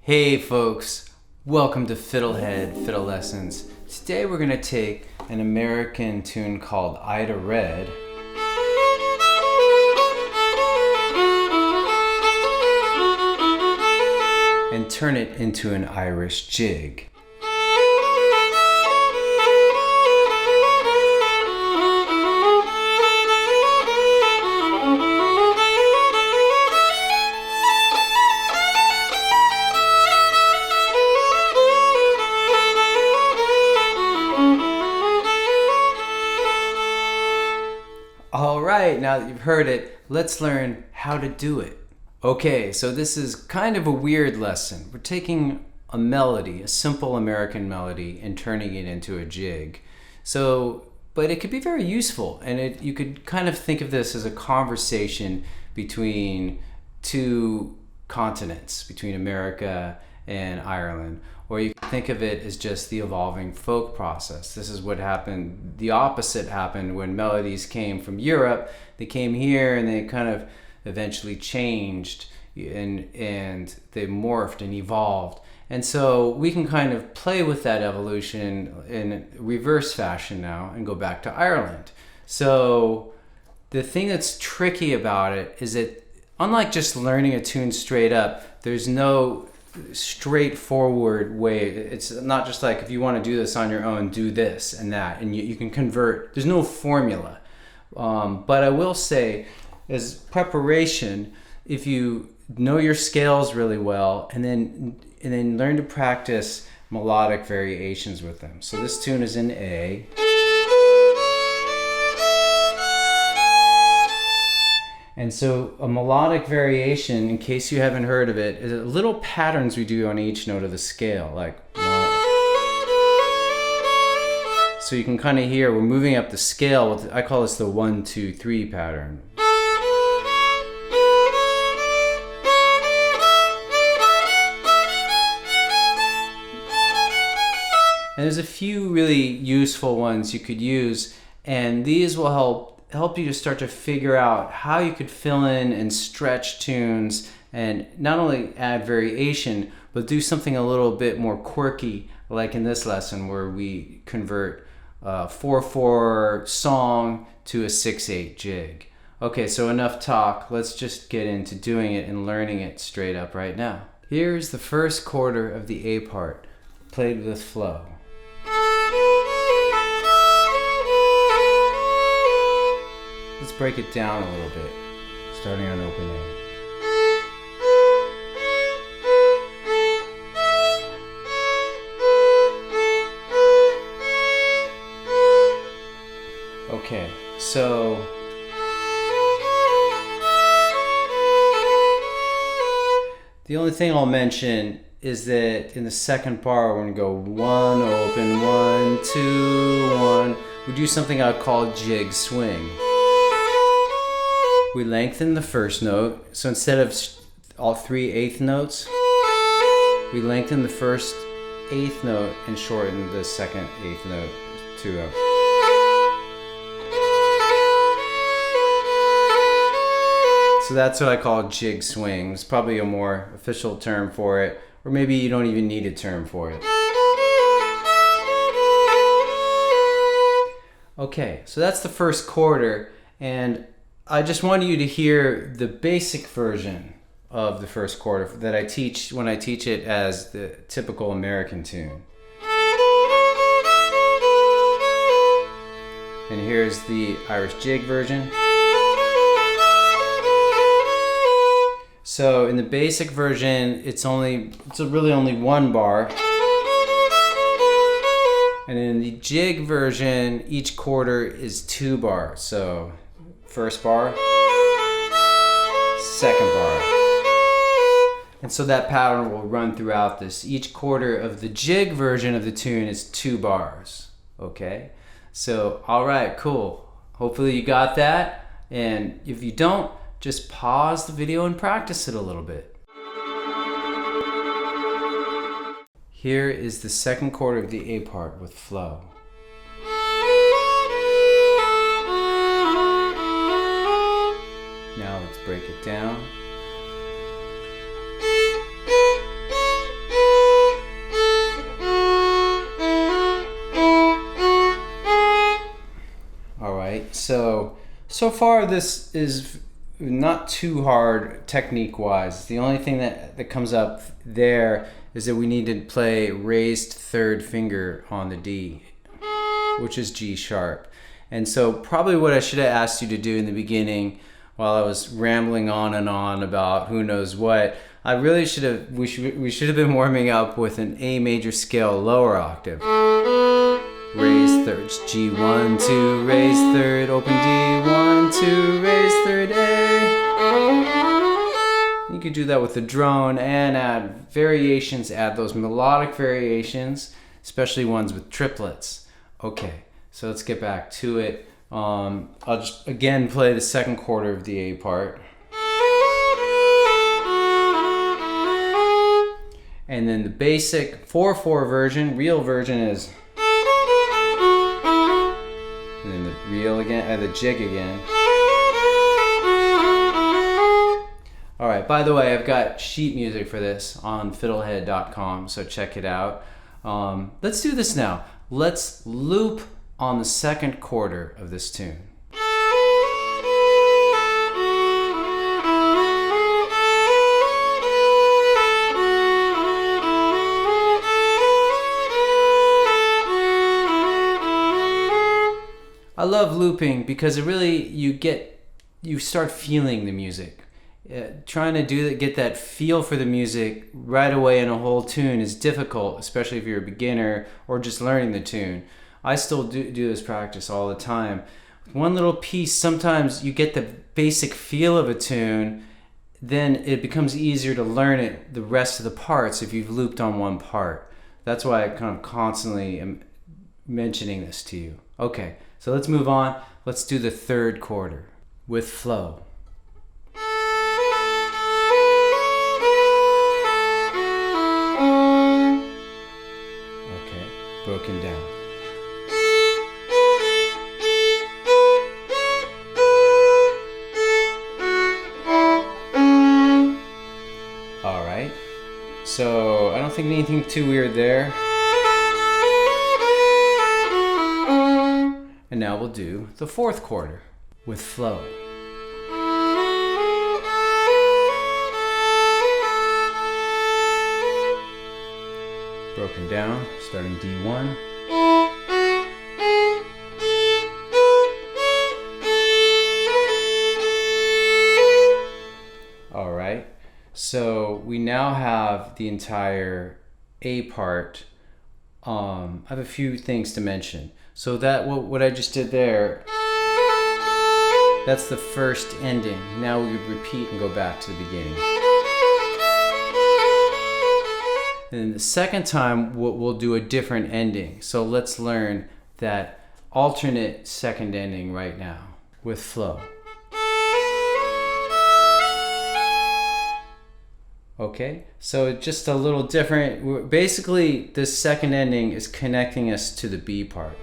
Hey folks, welcome to FiddleHed Fiddle Lessons. Today we're going to take an American tune called Ida Red and turn it into an Irish jig. Alright, now that you've heard it, let's learn how to do it. Okay, so this is kind of a weird lesson. We're taking a melody, a simple American melody, and turning it into a jig. But it could be very useful, and you could kind of think of this as a conversation between two continents, between America and Ireland. Or you can think of it as just the evolving folk process. This is what happened. The opposite happened when melodies came from Europe. They came here and they kind of eventually changed and they morphed and evolved. And so we can kind of play with that evolution in reverse fashion now and go back to Ireland. So the thing that's tricky about it is that unlike just learning a tune straight up, there's no straightforward way. It's not just like if you want to do this on your own, do this and that, and you can convert. There's no formula. But I will say, as preparation, if you know your scales really well, and then learn to practice melodic variations with them. So this tune is in A. And so a melodic variation, in case you haven't heard of it, is little patterns we do on each note of the scale, like one. So you can kind of hear we're moving up the scale with, I call this the 1, 2, 3 pattern. And there's a few really useful ones you could use, and these will help you to start to figure out how you could fill in and stretch tunes and not only add variation, but do something a little bit more quirky, like in this lesson where we convert a 4/4 song to a 6/8 jig. Okay, so enough talk. Let's just get into doing it and learning it straight up right now. Here's the first quarter of the A part, played with flow. Let's break it down a little bit, starting on open A. Okay, so the only thing I'll mention is that in the second bar, we're gonna go 1, open, 1, 2, 1. We do something I call jig swing. We lengthen the first note, so instead of all 3 eighth notes, we lengthen the first eighth note and shorten the second eighth note to a. So that's what I call jig swing. It's probably a more official term for it, or maybe you don't even need a term for it. Okay, so that's the first quarter, and I just want you to hear the basic version of the first quarter that I teach when I teach it as the typical American tune. And here's the Irish jig version. So in the basic version, it's really only 1 bar. And in the jig version, each quarter is 2 bars. So first bar, second bar. And so that pattern will run throughout this. Each quarter of the jig version of the tune is 2 bars. Okay? So, alright, cool. Hopefully you got that. And if you don't, just pause the video and practice it a little bit. Here is the second quarter of the A part with flow. Now let's break it down. So far this is not too hard technique-wise. The only thing that comes up there is that we need to play raised third finger on the D, which is G sharp. And so probably what I should have asked you to do in the beginning, while I was rambling on and on about who knows what, I really should have, we should have been warming up with an A major scale lower octave. Raise third, G1, 2, raise third, open D1, 2, raise third A. You could do that with the drone and add variations, add those melodic variations, especially ones with triplets. Okay, so let's get back to it. I'll just again play the second quarter of the A part. And then the basic 4/4 version, real version is, and then the real again, the jig again. All right, by the way, I've got sheet music for this on FiddleHed.com, so check it out. Let's do this now. Let's loop on the second quarter of this tune. I love looping because it really, you start feeling the music. Trying to get that feel for the music right away in a whole tune is difficult, especially if you're a beginner or just learning the tune. I still do this practice all the time. One little piece, sometimes you get the basic feel of a tune, then it becomes easier to learn it, the rest of the parts, if you've looped on one part. That's why I kind of constantly am mentioning this to you. Okay, so let's move on. Let's do the third quarter with flow. Okay, broken down. All right, so I don't think anything too weird there. And now we'll do the fourth quarter with flow. Broken down, starting D1. All right, so we now have the entire A part. I have a few things to mention. So that what I just did there, that's the first ending. Now we repeat and go back to the beginning. And then the second time we'll do a different ending. So let's learn that alternate second ending right now with flow. Okay, so just a little different. Basically, this second ending is connecting us to the B part.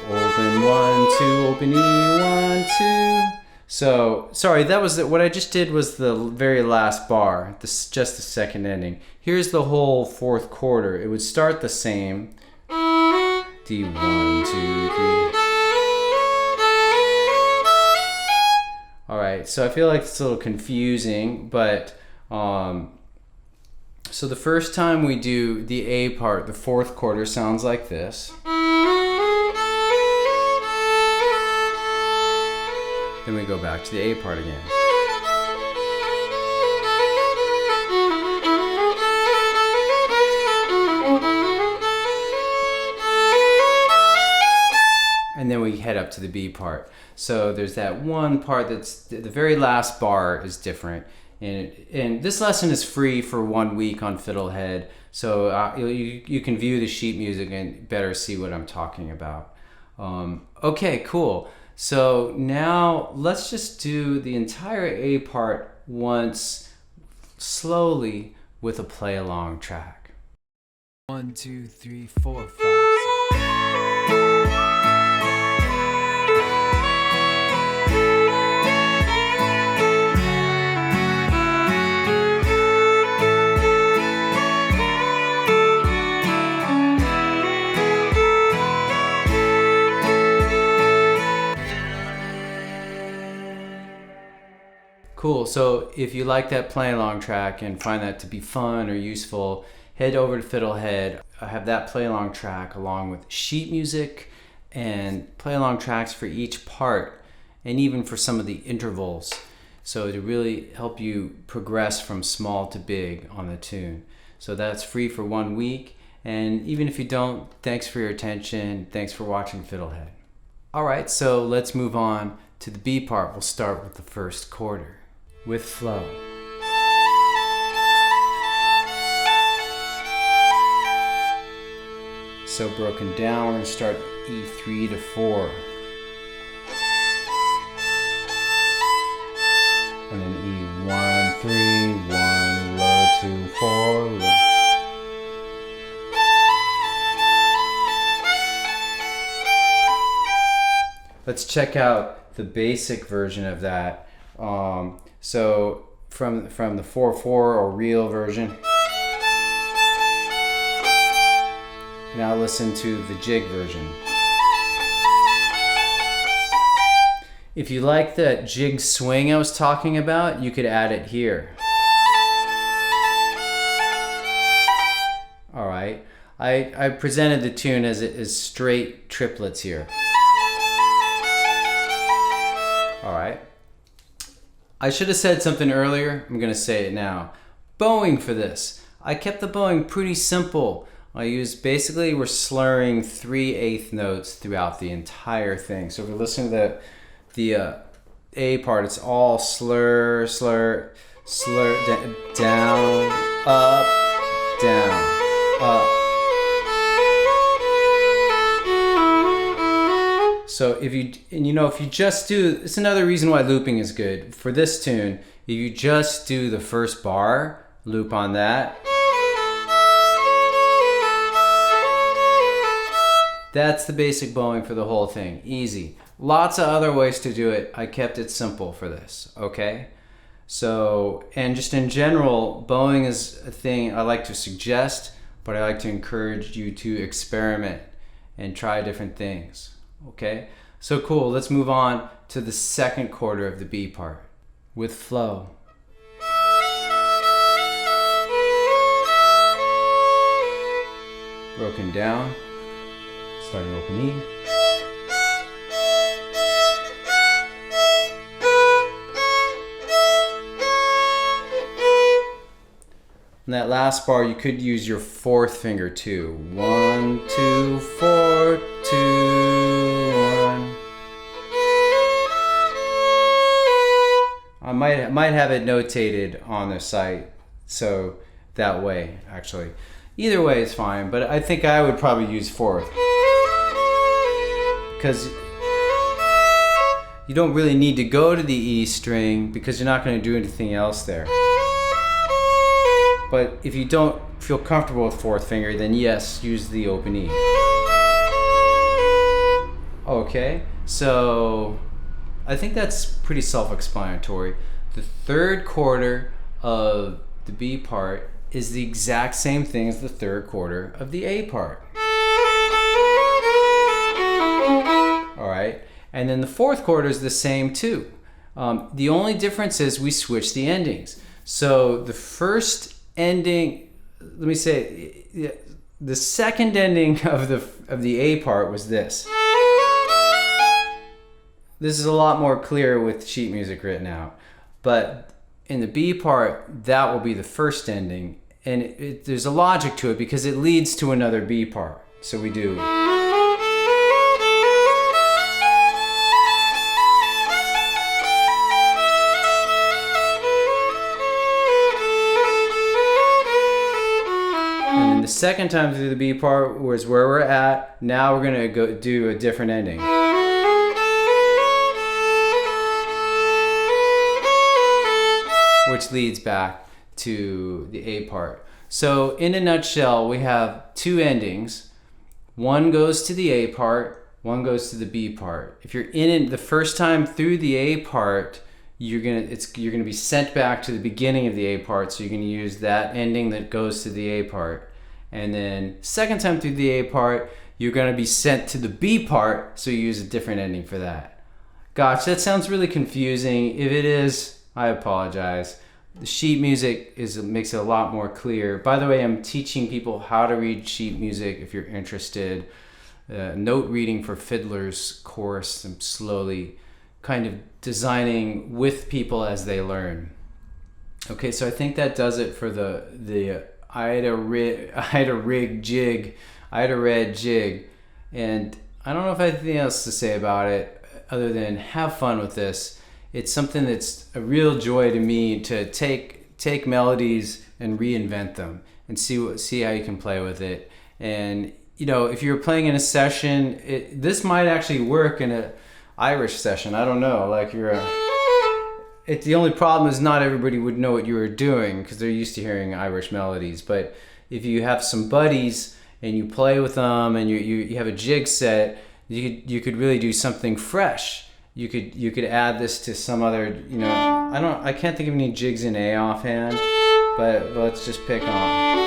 Open 1, 2, open E, 1, 2. So, sorry, that was what I just did was the very last bar, just the second ending. Here's the whole fourth quarter. It would start the same. D, 1, 2, 3. All right, so I feel like it's a little confusing, but so the first time we do the A part, the fourth quarter sounds like this. Then we go back to the A part again. And then we head up to the B part. So there's that one part that's, the very last bar is different. And this lesson is free for 1 week on FiddleHed. So you can view the sheet music and better see what I'm talking about. Okay, cool. So now let's just do the entire A part once slowly with a play along track. 1, 2, 3, 4, 5, 6. Cool. So if you like that play along track and find that to be fun or useful, head over to FiddleHed. I have that play along track along with sheet music and play along tracks for each part and even for some of the intervals. So to really help you progress from small to big on the tune. So that's free for 1 week. And even if you don't, thanks for your attention. Thanks for watching FiddleHed. All right, so let's move on to the B part. We'll start with the first quarter with flow. So broken down, we're going to start E3 to 4. And then E1, 3, 1, low, 2, 4, low. Let's check out the basic version of that. So from the 4/4 or real version. Now listen to the jig version. If you like that jig swing I was talking about, you could add it here. All right, I presented the tune as straight triplets here. All right. I should have said something earlier. I'm going to say it now. Bowing for this. I kept the bowing pretty simple. We're slurring 3/8 notes throughout the entire thing. So if we're listening to the A part, it's all slur, slur, slur, down, up, down, up. So if you just do, it's another reason why looping is good. For this tune, if you just do the first bar, loop on that. That's the basic bowing for the whole thing. Easy. Lots of other ways to do it. I kept it simple for this, okay? So, and just in general, bowing is a thing I like to suggest, but I like to encourage you to experiment and try different things. Okay, so cool. Let's move on to the second quarter of the B part with flow. Broken down, starting open E. And that last bar, you could use your fourth finger too. 1, 2, 4, 2, 1. I might have it notated on the site, so that way, actually. Either way is fine, but I think I would probably use fourth. Because you don't really need to go to the E string because you're not going to do anything else there. But if you don't feel comfortable with fourth finger, then yes, use the open E. Okay, so I think that's pretty self-explanatory. The third quarter of the B part is the exact same thing as the third quarter of the A part. All right, and then the fourth quarter is the same too. The only difference is we switch the endings. So the first ending, let me say, the second ending of the A part was this. This is a lot more clear with sheet music written out, but in the B part, that will be the first ending, and there's a logic to it because it leads to another B part. So we do. The second time through the B part was where we're at. Now we're gonna go do a different ending. Which leads back to the A part. So in a nutshell, we have two endings. One goes to the A part, one goes to the B part. If you're in it the first time through the A part, you're gonna be sent back to the beginning of the A part, so you're gonna use that ending that goes to the A part. And then second time through the A part, you're going to be sent to the B part, so you use a different ending for that. Gosh, that sounds really confusing. If it is, I apologize. The sheet music makes it a lot more clear. By the way, I'm teaching people how to read sheet music if you're interested. Note reading for fiddlers course. I'm slowly kind of designing with people as they learn. Okay, so I think that does it for the Ida red jig, and I don't know if I have anything else to say about it other than have fun with this. It's something that's a real joy to me to take melodies and reinvent them and see how you can play with it. And if you're playing in a session, this might actually work in a Irish session. I don't know. Like the only problem is not everybody would know what you were doing because they're used to hearing Irish melodies. But if you have some buddies and you play with them and you have a jig set, you could really do something fresh. You could add this to some other, I can't think of any jigs in A offhand, but let's just pick on.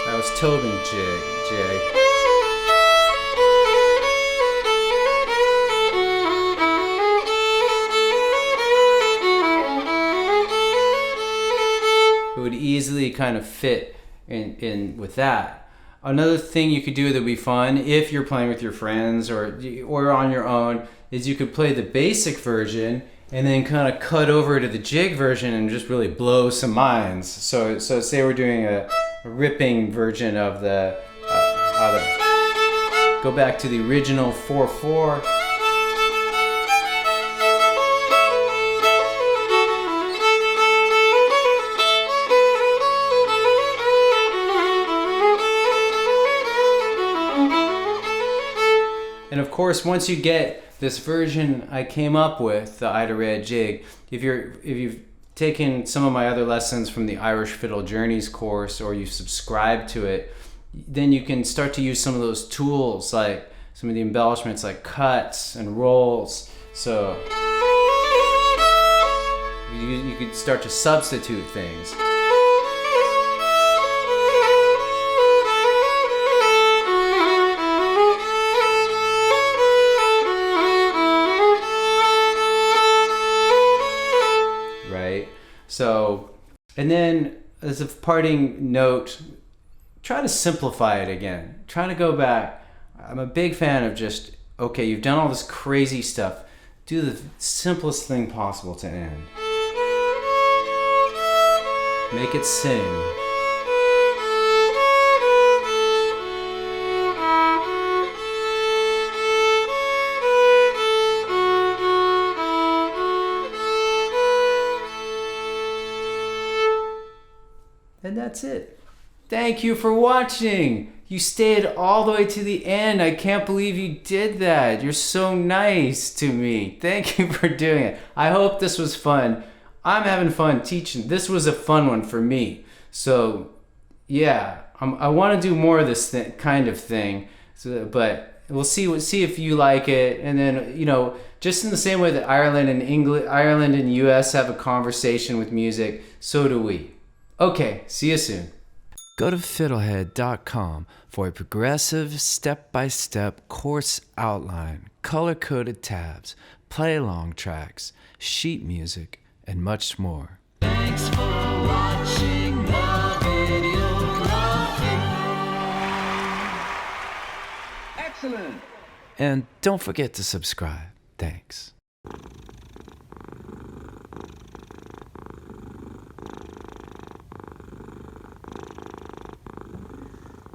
That was Tobin jig. It would easily kind of fit in with that. Another thing you could do that would be fun if you're playing with your friends or on your own is you could play the basic version and then kind of cut over to the jig version and just really blow some minds. So say we're doing a ripping version of the go back to the original 4/4. And of course, once you get this version I came up with, the Ida Red jig, if you've taken some of my other lessons from the Irish Fiddle Journeys course or you've subscribed to it, then you can start to use some of those tools, like some of the embellishments like cuts and rolls. So you could start to substitute things. So, and then as a parting note, try to simplify it again. Try to go back. I'm a big fan of just, okay, you've done all this crazy stuff. Do the simplest thing possible to end. Make it sing. And that's it. Thank you for watching. You stayed all the way to the end. I can't believe you did that. You're so nice to me. Thank you for doing it. I hope this was fun. I'm having fun teaching. This was a fun one for me. So yeah, I want to do more of this kind of thing. But we'll see if you like it. And then, just in the same way that Ireland and US have a conversation with music, so do we. Okay, see you soon. Go to FiddleHed.com for a progressive, step-by-step course outline, color-coded tabs, play-along tracks, sheet music, and much more. Thanks for watching the video. Excellent! And don't forget to subscribe. Thanks.